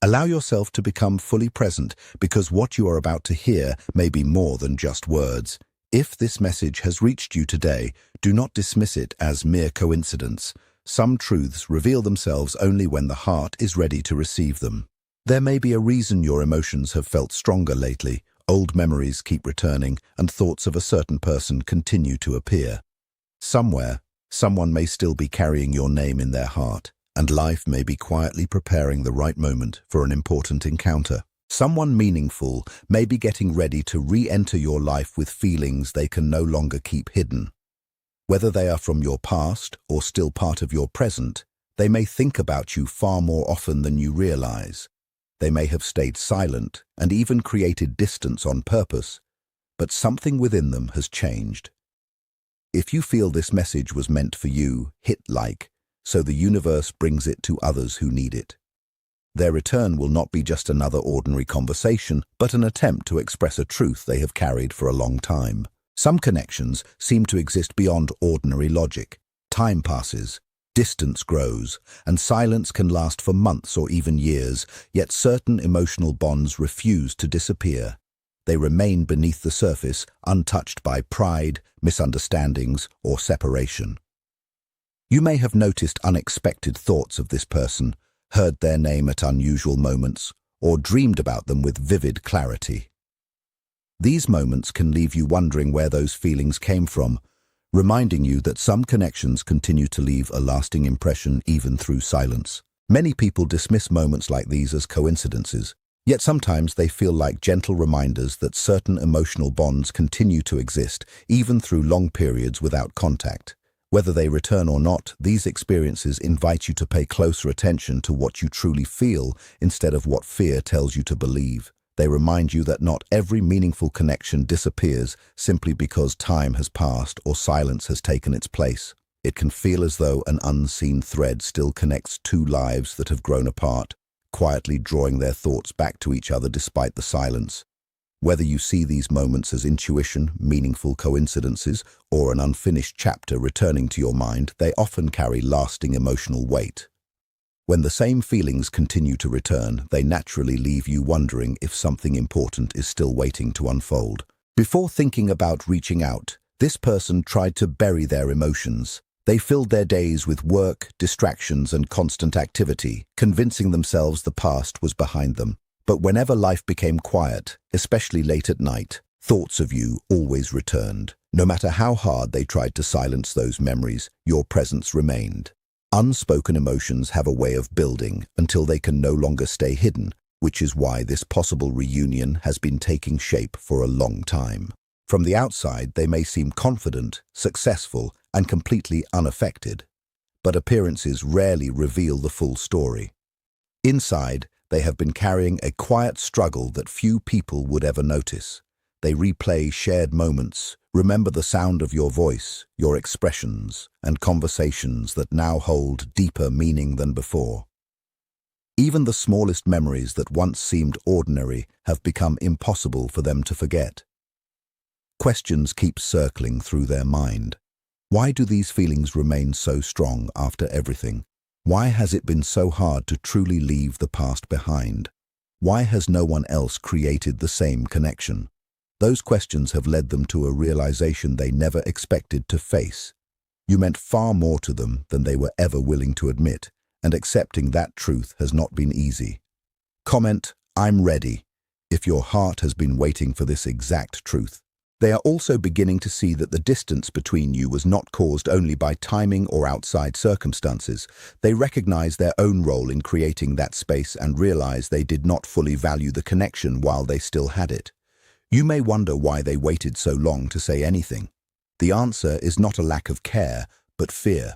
Allow yourself to become fully present, because what you are about to hear may be more than just words. If this message has reached you today, do not dismiss it as mere coincidence. Some truths reveal themselves only when the heart is ready to receive them. There may be a reason your emotions have felt stronger lately. Old memories keep returning, and thoughts of a certain person continue to appear. Somewhere, someone may still be carrying your name in their heart, and life may be quietly preparing the right moment for an important encounter. Someone meaningful may be getting ready to re-enter your life with feelings they can no longer keep hidden. Whether they are from your past or still part of your present, they may think about you far more often than you realize. They may have stayed silent and even created distance on purpose, but something within them has changed. If you feel this message was meant for you, hit like, so the universe brings it to others who need it. Their return will not be just another ordinary conversation, but an attempt to express a truth they have carried for a long time. Some connections seem to exist beyond ordinary logic. Time passes, distance grows, and silence can last for months or even years, yet certain emotional bonds refuse to disappear. They remain beneath the surface, untouched by pride, misunderstandings, or separation. You may have noticed unexpected thoughts of this person, heard their name at unusual moments, or dreamed about them with vivid clarity. These moments can leave you wondering where those feelings came from, reminding you that some connections continue to leave a lasting impression even through silence. Many people dismiss moments like these as coincidences, yet sometimes they feel like gentle reminders that certain emotional bonds continue to exist even through long periods without contact. Whether they return or not, these experiences invite you to pay closer attention to what you truly feel instead of what fear tells you to believe. They remind you that not every meaningful connection disappears simply because time has passed or silence has taken its place. It can feel as though an unseen thread still connects two lives that have grown apart, quietly drawing their thoughts back to each other despite the silence. Whether you see these moments as intuition, meaningful coincidences, or an unfinished chapter returning to your mind, they often carry lasting emotional weight. When the same feelings continue to return, they naturally leave you wondering if something important is still waiting to unfold. Before thinking about reaching out, this person tried to bury their emotions. They filled their days with work, distractions, and constant activity, convincing themselves the past was behind them. But whenever life became quiet, especially late at night, thoughts of you always returned. No matter how hard they tried to silence those memories, your presence remained. Unspoken emotions have a way of building until they can no longer stay hidden, which is why this possible reunion has been taking shape for a long time. From the outside, they may seem confident, successful, and completely unaffected, but appearances rarely reveal the full story. Inside, they have been carrying a quiet struggle that few people would ever notice. They replay shared moments, remember the sound of your voice, your expressions, and conversations that now hold deeper meaning than before. Even the smallest memories that once seemed ordinary have become impossible for them to forget. Questions keep circling through their mind. Why do these feelings remain so strong after everything? Why has it been so hard to truly leave the past behind? Why has no one else created the same connection? Those questions have led them to a realization they never expected to face. You meant far more to them than they were ever willing to admit, and accepting that truth has not been easy. Comment, "I'm ready," if your heart has been waiting for this exact truth. They are also beginning to see that the distance between you was not caused only by timing or outside circumstances. They recognize their own role in creating that space and realize they did not fully value the connection while they still had it. You may wonder why they waited so long to say anything. The answer is not a lack of care, but fear.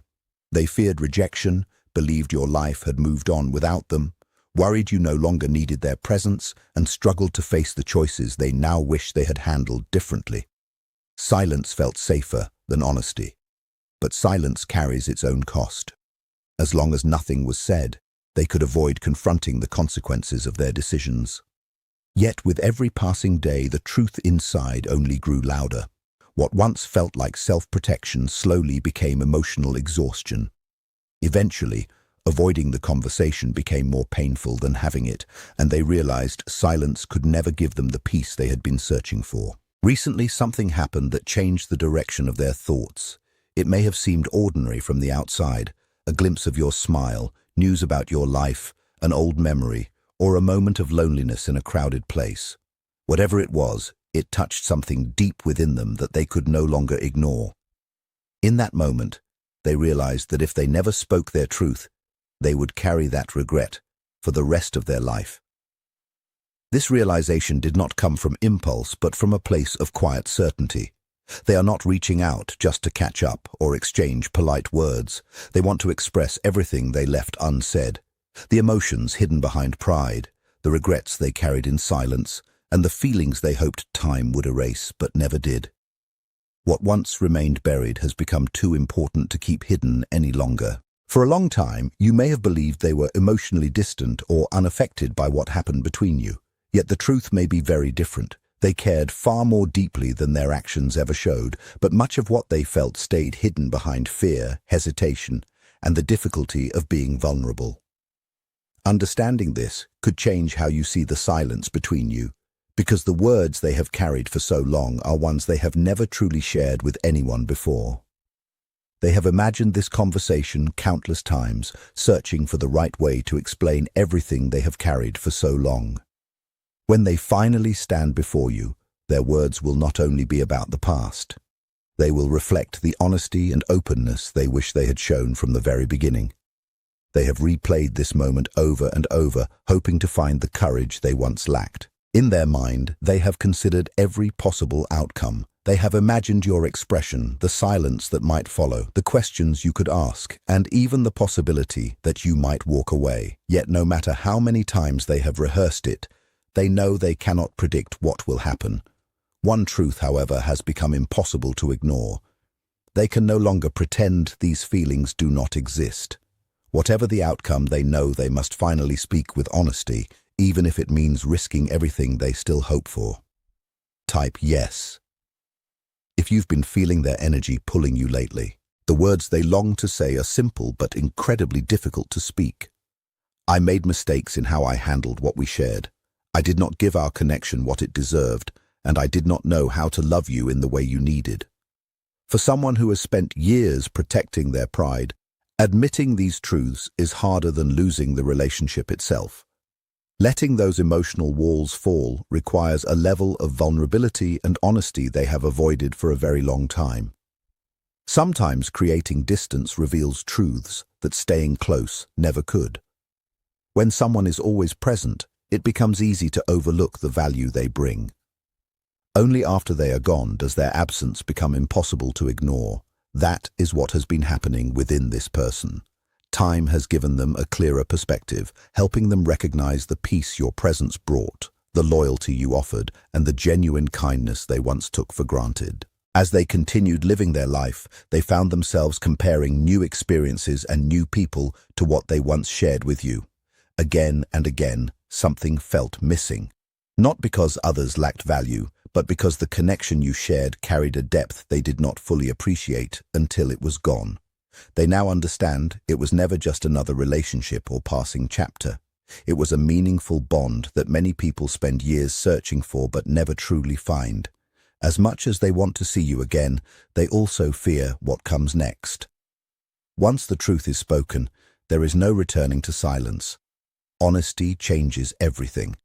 They feared rejection, believed your life had moved on without them, worried you no longer needed their presence, and struggled to face the choices they now wish they had handled differently. Silence felt safer than honesty, but silence carries its own cost. As long as nothing was said, they could avoid confronting the consequences of their decisions. Yet with every passing day, the truth inside only grew louder. What once felt like self-protection slowly became emotional exhaustion. Eventually, Avoiding the conversation became more painful than having it, and they realized silence could never give them the peace they had been searching for. Recently, something happened that changed the direction of their thoughts. It may have seemed ordinary from the outside, a glimpse of your smile, news about your life, an old memory, or a moment of loneliness in a crowded place. Whatever it was, it touched something deep within them that they could no longer ignore. In that moment, they realized that if they never spoke their truth, they would carry that regret for the rest of their life. This realization did not come from impulse, but from a place of quiet certainty. They are not reaching out just to catch up or exchange polite words. They want to express everything they left unsaid, the emotions hidden behind pride, the regrets they carried in silence, and the feelings they hoped time would erase but never did. What once remained buried has become too important to keep hidden any longer. For a long time, you may have believed they were emotionally distant or unaffected by what happened between you. Yet the truth may be very different. They cared far more deeply than their actions ever showed, but much of what they felt stayed hidden behind fear, hesitation, and the difficulty of being vulnerable. Understanding this could change how you see the silence between you, because the words they have carried for so long are ones they have never truly shared with anyone before. They have imagined this conversation countless times, searching for the right way to explain everything they have carried for so long. When they finally stand before you, their words will not only be about the past. They will reflect the honesty and openness they wish they had shown from the very beginning. They have replayed this moment over and over, hoping to find the courage they once lacked. In their mind, they have considered every possible outcome. They have imagined your expression, the silence that might follow, the questions you could ask, and even the possibility that you might walk away. Yet no matter how many times they have rehearsed it, they know they cannot predict what will happen. One truth, however, has become impossible to ignore. They can no longer pretend these feelings do not exist. Whatever the outcome, they know they must finally speak with honesty, even if it means risking everything they still hope for. Type yes. If you've been feeling their energy pulling you lately, the words they long to say are simple but incredibly difficult to speak. I made mistakes in how I handled what we shared. I did not give our connection what it deserved, and I did not know how to love you in the way you needed. For someone who has spent years protecting their pride, admitting these truths is harder than losing the relationship itself. Letting those emotional walls fall requires a level of vulnerability and honesty they have avoided for a very long time. Sometimes creating distance reveals truths that staying close never could. When someone is always present, it becomes easy to overlook the value they bring. Only after they are gone does their absence become impossible to ignore. That is what has been happening within this person. Time has given them a clearer perspective, helping them recognize the peace your presence brought, the loyalty you offered, and the genuine kindness they once took for granted. As they continued living their life, they found themselves comparing new experiences and new people to what they once shared with you. Again and again, something felt missing. Not because others lacked value, but because the connection you shared carried a depth they did not fully appreciate until it was gone. They now understand it was never just another relationship or passing chapter. It was a meaningful bond that many people spend years searching for but never truly find. As much as they want to see you again, they also fear what comes next. Once the truth is spoken, there is no returning to silence. Honesty changes everything.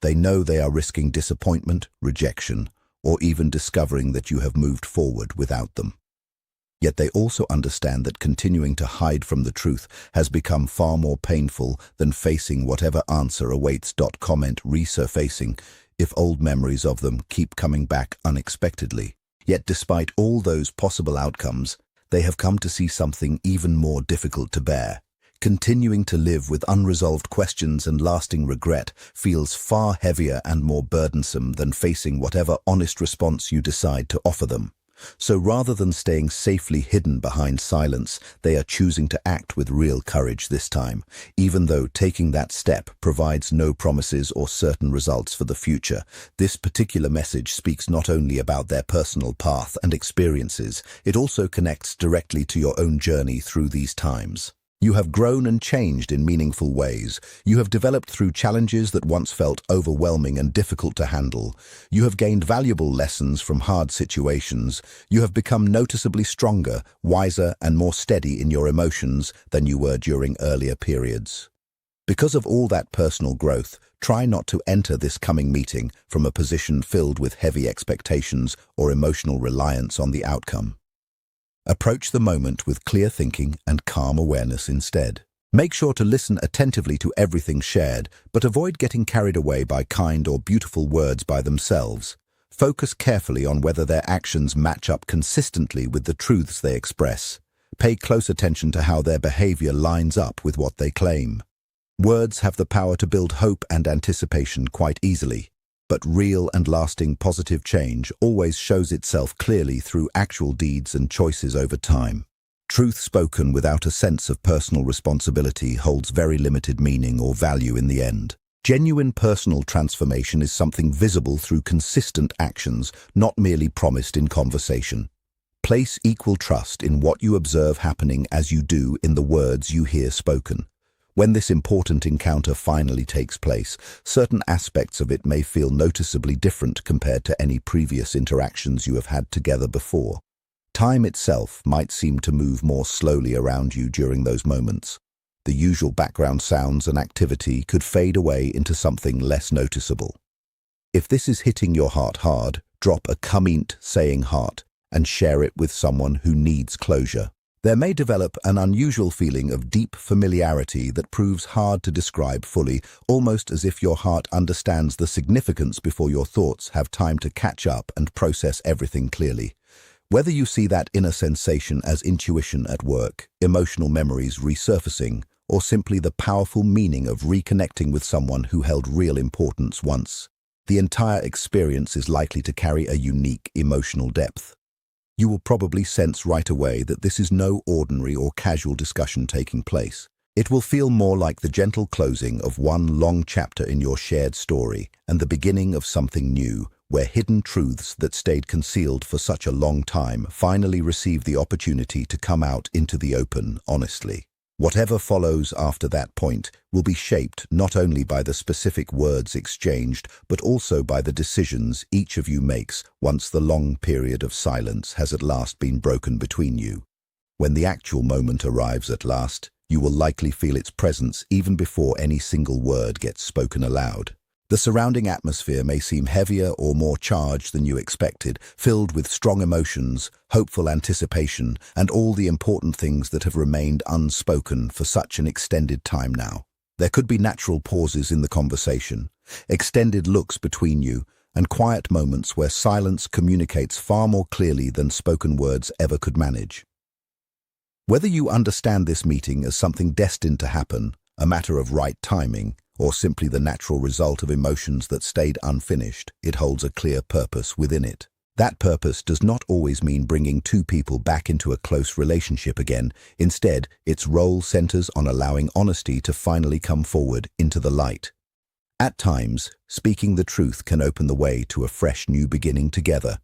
They know they are risking disappointment, rejection, or even discovering that you have moved forward without them. Yet they also understand that continuing to hide from the truth has become far more painful than facing whatever answer awaits. Comment resurfacing if old memories of them keep coming back unexpectedly. Yet despite all those possible outcomes, they have come to see something even more difficult to bear. Continuing to live with unresolved questions and lasting regret feels far heavier and more burdensome than facing whatever honest response you decide to offer them. So rather than staying safely hidden behind silence, they are choosing to act with real courage this time, even though taking that step provides no promises or certain results for the future. This particular message speaks not only about their personal path and experiences, it also connects directly to your own journey through these times. You have grown and changed in meaningful ways. You have developed through challenges that once felt overwhelming and difficult to handle. You have gained valuable lessons from hard situations. You have become noticeably stronger, wiser, and more steady in your emotions than you were during earlier periods. Because of all that personal growth, try not to enter this coming meeting from a position filled with heavy expectations or emotional reliance on the outcome. Approach the moment with clear thinking and calm awareness instead. Make sure to listen attentively to everything shared, but avoid getting carried away by kind or beautiful words by themselves. Focus carefully on whether their actions match up consistently with the truths they express. Pay close attention to how their behavior lines up with what they claim. Words have the power to build hope and anticipation quite easily. But real and lasting positive change always shows itself clearly through actual deeds and choices over time. Truth spoken without a sense of personal responsibility holds very limited meaning or value in the end. Genuine personal transformation is something visible through consistent actions, not merely promised in conversation. Place equal trust in what you observe happening as you do in the words you hear spoken. When this important encounter finally takes place, certain aspects of it may feel noticeably different compared to any previous interactions you have had together before. Time itself might seem to move more slowly around you during those moments. The usual background sounds and activity could fade away into something less noticeable. If this is hitting your heart hard, drop a comment saying heart and share it with someone who needs closure. There may develop an unusual feeling of deep familiarity that proves hard to describe fully, almost as if your heart understands the significance before your thoughts have time to catch up and process everything clearly. Whether you see that inner sensation as intuition at work, emotional memories resurfacing, or simply the powerful meaning of reconnecting with someone who held real importance once, the entire experience is likely to carry a unique emotional depth. You will probably sense right away that this is no ordinary or casual discussion taking place. It will feel more like the gentle closing of one long chapter in your shared story and the beginning of something new, where hidden truths that stayed concealed for such a long time finally receive the opportunity to come out into the open honestly. Whatever follows after that point will be shaped not only by the specific words exchanged, but also by the decisions each of you makes once the long period of silence has at last been broken between you. When the actual moment arrives at last, you will likely feel its presence even before any single word gets spoken aloud. The surrounding atmosphere may seem heavier or more charged than you expected, filled with strong emotions, hopeful anticipation, and all the important things that have remained unspoken for such an extended time now. There could be natural pauses in the conversation, extended looks between you, and quiet moments where silence communicates far more clearly than spoken words ever could manage. Whether you understand this meeting as something destined to happen, a matter of right timing, or simply the natural result of emotions that stayed unfinished, it holds a clear purpose within it. That purpose does not always mean bringing two people back into a close relationship again. Instead, its role centers on allowing honesty to finally come forward into the light. At times, speaking the truth can open the way to a fresh new beginning together.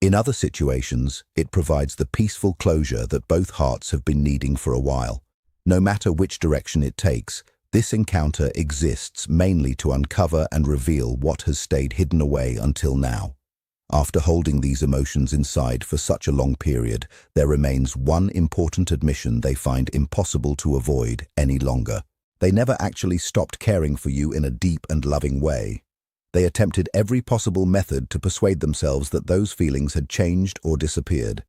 In other situations, it provides the peaceful closure that both hearts have been needing for a while. No matter which direction it takes, this encounter exists mainly to uncover and reveal what has stayed hidden away until now. After holding these emotions inside for such a long period, there remains one important admission they find impossible to avoid any longer. They never actually stopped caring for you in a deep and loving way. They attempted every possible method to persuade themselves that those feelings had changed or disappeared.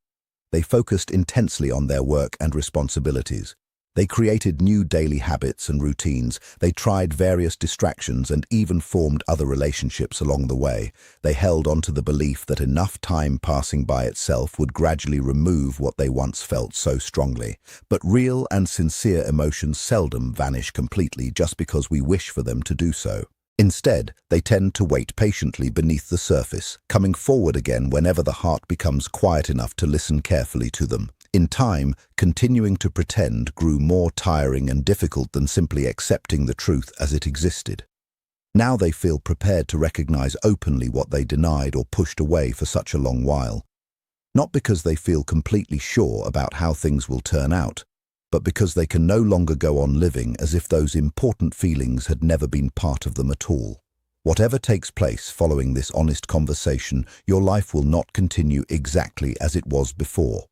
They focused intensely on their work and responsibilities. They created new daily habits and routines. They tried various distractions and even formed other relationships along the way. They held on to the belief that enough time passing by itself would gradually remove what they once felt so strongly. But real and sincere emotions seldom vanish completely just because we wish for them to do so. Instead, they tend to wait patiently beneath the surface, coming forward again whenever the heart becomes quiet enough to listen carefully to them. In time, continuing to pretend grew more tiring and difficult than simply accepting the truth as it existed. Now they feel prepared to recognize openly what they denied or pushed away for such a long while. Not because they feel completely sure about how things will turn out, but because they can no longer go on living as if those important feelings had never been part of them at all. Whatever takes place following this honest conversation, your life will not continue exactly as it was before.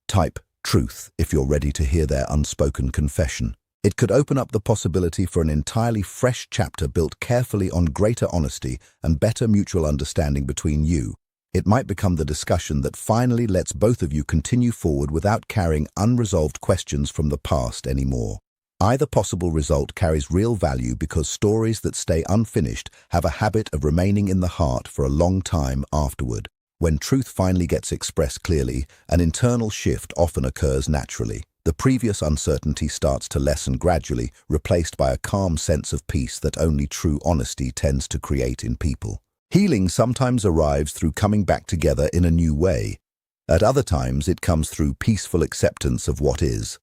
Type truth if you're ready to hear their unspoken confession. It could open up the possibility for an entirely fresh chapter built carefully on greater honesty and better mutual understanding between you. It might become the discussion that finally lets both of you continue forward without carrying unresolved questions from the past anymore. Either possible result carries real value because stories that stay unfinished have a habit of remaining in the heart for a long time afterward. When truth finally gets expressed clearly, an internal shift often occurs naturally. The previous uncertainty starts to lessen gradually, replaced by a calm sense of peace that only true honesty tends to create in people. Healing sometimes arrives through coming back together in a new way. At other times, it comes through peaceful acceptance of what is.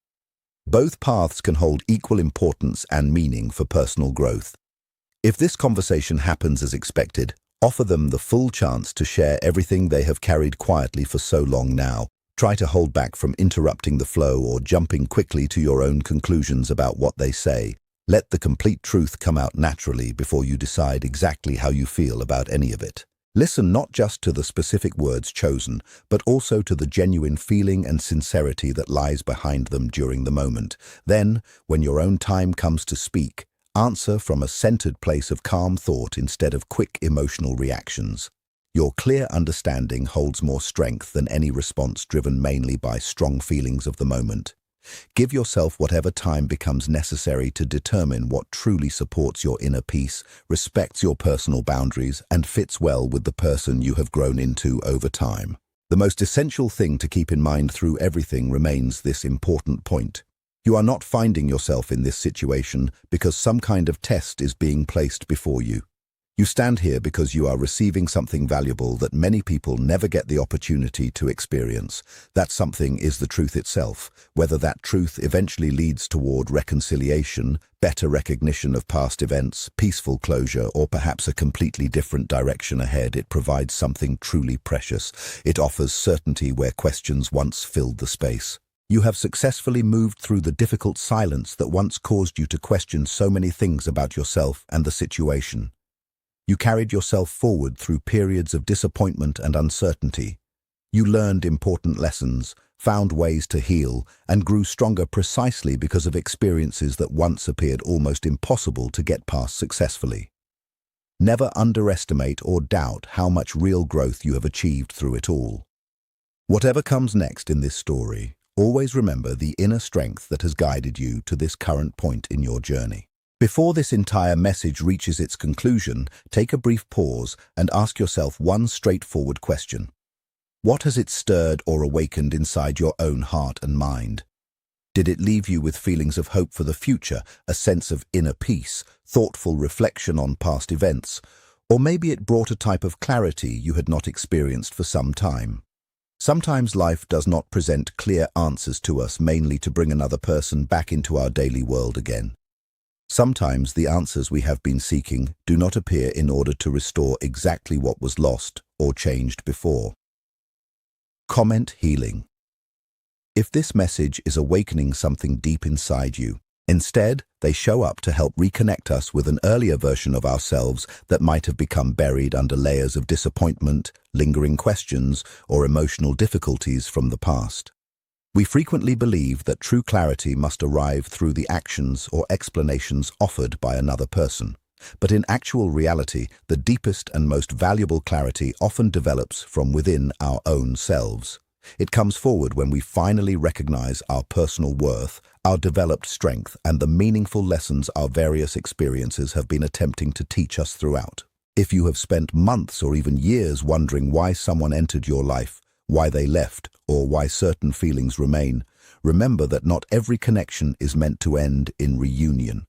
Both paths can hold equal importance and meaning for personal growth. If this conversation happens as expected, offer them the full chance to share everything they have carried quietly for so long now. Try to hold back from interrupting the flow or jumping quickly to your own conclusions about what they say. Let the complete truth come out naturally before you decide exactly how you feel about any of it. Listen not just to the specific words chosen, but also to the genuine feeling and sincerity that lies behind them during the moment. Then, when your own time comes to speak, answer from a centered place of calm thought instead of quick emotional reactions. Your clear understanding holds more strength than any response driven mainly by strong feelings of the moment. Give yourself whatever time becomes necessary to determine what truly supports your inner peace, respects your personal boundaries, and fits well with the person you have grown into over time. The most essential thing to keep in mind through everything remains this important point. You are not finding yourself in this situation because some kind of test is being placed before you. You stand here because you are receiving something valuable that many people never get the opportunity to experience. That something is the truth itself. Whether that truth eventually leads toward reconciliation, better recognition of past events, peaceful closure, or perhaps a completely different direction ahead, it provides something truly precious. It offers certainty where questions once filled the space. You have successfully moved through the difficult silence that once caused you to question so many things about yourself and the situation. You carried yourself forward through periods of disappointment and uncertainty. You learned important lessons, found ways to heal, and grew stronger precisely because of experiences that once appeared almost impossible to get past successfully. Never underestimate or doubt how much real growth you have achieved through it all. Whatever comes next in this story, always remember the inner strength that has guided you to this current point in your journey. Before this entire message reaches its conclusion, take a brief pause and ask yourself one straightforward question. What has it stirred or awakened inside your own heart and mind? Did it leave you with feelings of hope for the future, a sense of inner peace, thoughtful reflection on past events, or maybe it brought a type of clarity you had not experienced for some time? Sometimes life does not present clear answers to us mainly to bring another person back into our daily world again. Sometimes the answers we have been seeking do not appear in order to restore exactly what was lost or changed before. Comment healing. If this message is awakening something deep inside you, instead, they show up to help reconnect us with an earlier version of ourselves that might have become buried under layers of disappointment, lingering questions, or emotional difficulties from the past. We frequently believe that true clarity must arrive through the actions or explanations offered by another person. But in actual reality, the deepest and most valuable clarity often develops from within our own selves. It comes forward when we finally recognize our personal worth, our developed strength, and the meaningful lessons our various experiences have been attempting to teach us throughout. If you have spent months or even years wondering why someone entered your life, why they left, or why certain feelings remain, remember that not every connection is meant to end in reunion.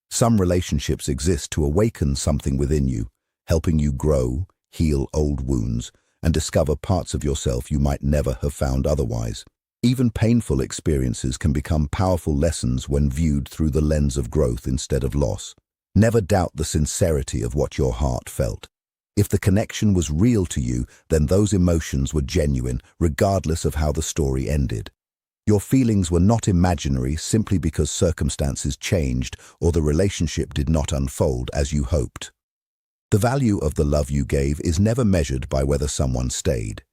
Some relationships exist to awaken something within you, helping you grow, heal old wounds, and discover parts of yourself you might never have found otherwise. Even painful experiences can become powerful lessons when viewed through the lens of growth instead of loss. Never doubt the sincerity of what your heart felt. If the connection was real to you, then those emotions were genuine, regardless of how the story ended. Your feelings were not imaginary simply because circumstances changed or the relationship did not unfold as you hoped. The value of the love you gave is never measured by whether someone stayed.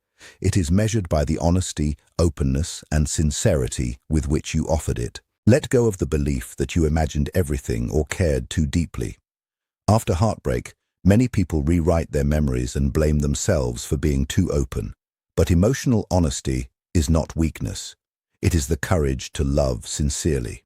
It is measured by the honesty, openness, and sincerity with which you offered it. Let go of the belief that you imagined everything or cared too deeply. After heartbreak, many people rewrite their memories and blame themselves for being too open. But emotional honesty is not weakness. It is the courage to love sincerely.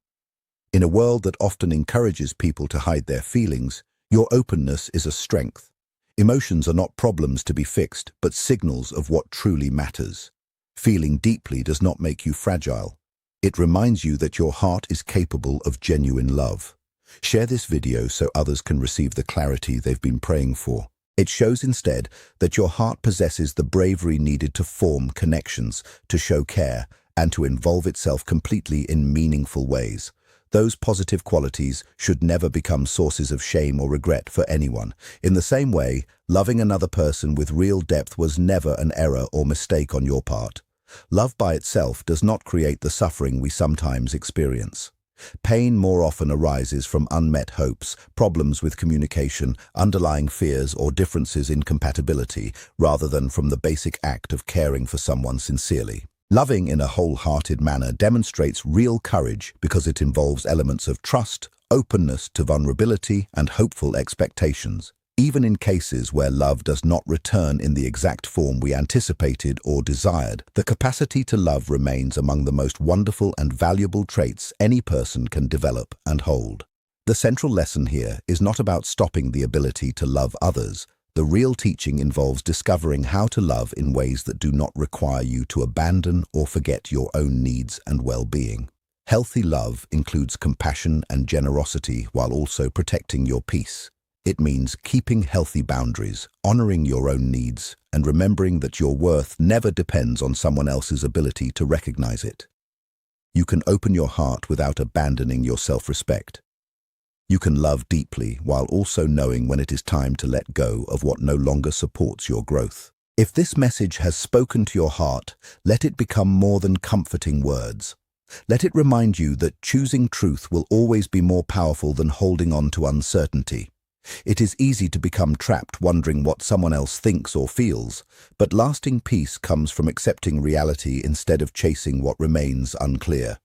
In a world that often encourages people to hide their feelings, your openness is a strength. Emotions are not problems to be fixed, but signals of what truly matters. Feeling deeply does not make you fragile. It reminds you that your heart is capable of genuine love. Share this video so others can receive the clarity they've been praying for. It shows instead that your heart possesses the bravery needed to form connections, to show care, and to involve itself completely in meaningful ways. Those positive qualities should never become sources of shame or regret for anyone. In the same way, loving another person with real depth was never an error or mistake on your part. Love by itself does not create the suffering we sometimes experience. Pain more often arises from unmet hopes, problems with communication, underlying fears, or differences in compatibility, rather than from the basic act of caring for someone sincerely. Loving in a wholehearted manner demonstrates real courage because it involves elements of trust, openness to vulnerability, and hopeful expectations. Even in cases where love does not return in the exact form we anticipated or desired, the capacity to love remains among the most wonderful and valuable traits any person can develop and hold. The central lesson here is not about stopping the ability to love others. The real teaching involves discovering how to love in ways that do not require you to abandon or forget your own needs and well-being. Healthy love includes compassion and generosity while also protecting your peace. It means keeping healthy boundaries, honoring your own needs, and remembering that your worth never depends on someone else's ability to recognize it. You can open your heart without abandoning your self-respect. You can love deeply while also knowing when it is time to let go of what no longer supports your growth. If this message has spoken to your heart, let it become more than comforting words. Let it remind you that choosing truth will always be more powerful than holding on to uncertainty. It is easy to become trapped wondering what someone else thinks or feels, but lasting peace comes from accepting reality instead of chasing what remains unclear.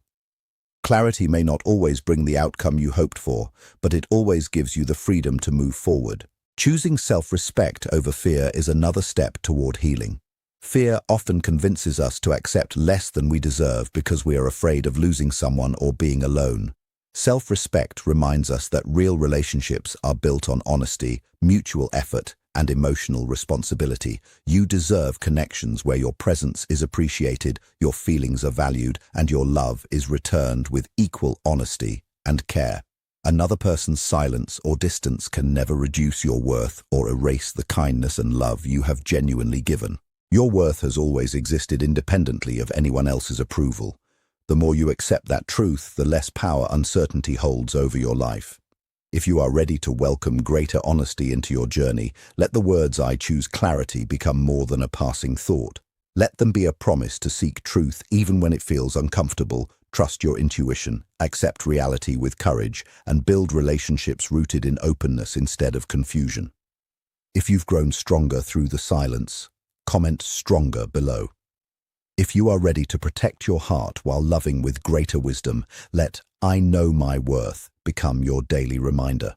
Clarity may not always bring the outcome you hoped for, but it always gives you the freedom to move forward. Choosing self-respect over fear is another step toward healing. Fear often convinces us to accept less than we deserve because we are afraid of losing someone or being alone. Self-respect reminds us that real relationships are built on honesty, mutual effort, and emotional responsibility. You deserve connections where your presence is appreciated, your feelings are valued, and your love is returned with equal honesty and care. Another person's silence or distance can never reduce your worth or erase the kindness and love you have genuinely given. Your worth has always existed independently of anyone else's approval. The more you accept that truth, the less power uncertainty holds over your life. If you are ready to welcome greater honesty into your journey, let the words "I choose clarity" become more than a passing thought. Let them be a promise to seek truth even when it feels uncomfortable, trust your intuition, accept reality with courage, and build relationships rooted in openness instead of confusion. If you've grown stronger through the silence, comment "stronger" below. If you are ready to protect your heart while loving with greater wisdom, let "I know my worth" become your daily reminder.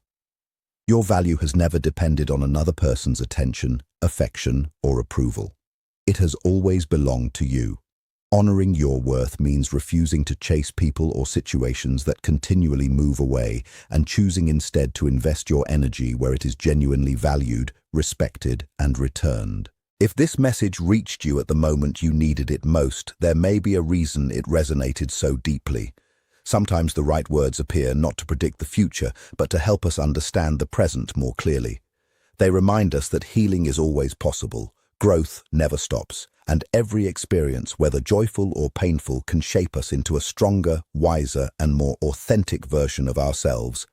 Your value has never depended on another person's attention, affection, or approval. It has always belonged to you. Honoring your worth means refusing to chase people or situations that continually move away and choosing instead to invest your energy where it is genuinely valued, respected, and returned. If this message reached you at the moment you needed it most, there may be a reason it resonated so deeply. Sometimes the right words appear not to predict the future, but to help us understand the present more clearly. They remind us that healing is always possible, growth never stops, and every experience, whether joyful or painful, can shape us into a stronger, wiser, and more authentic version of ourselves.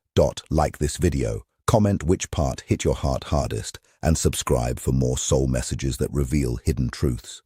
Like this video, comment which part hit your heart hardest, and subscribe for more soul messages that reveal hidden truths.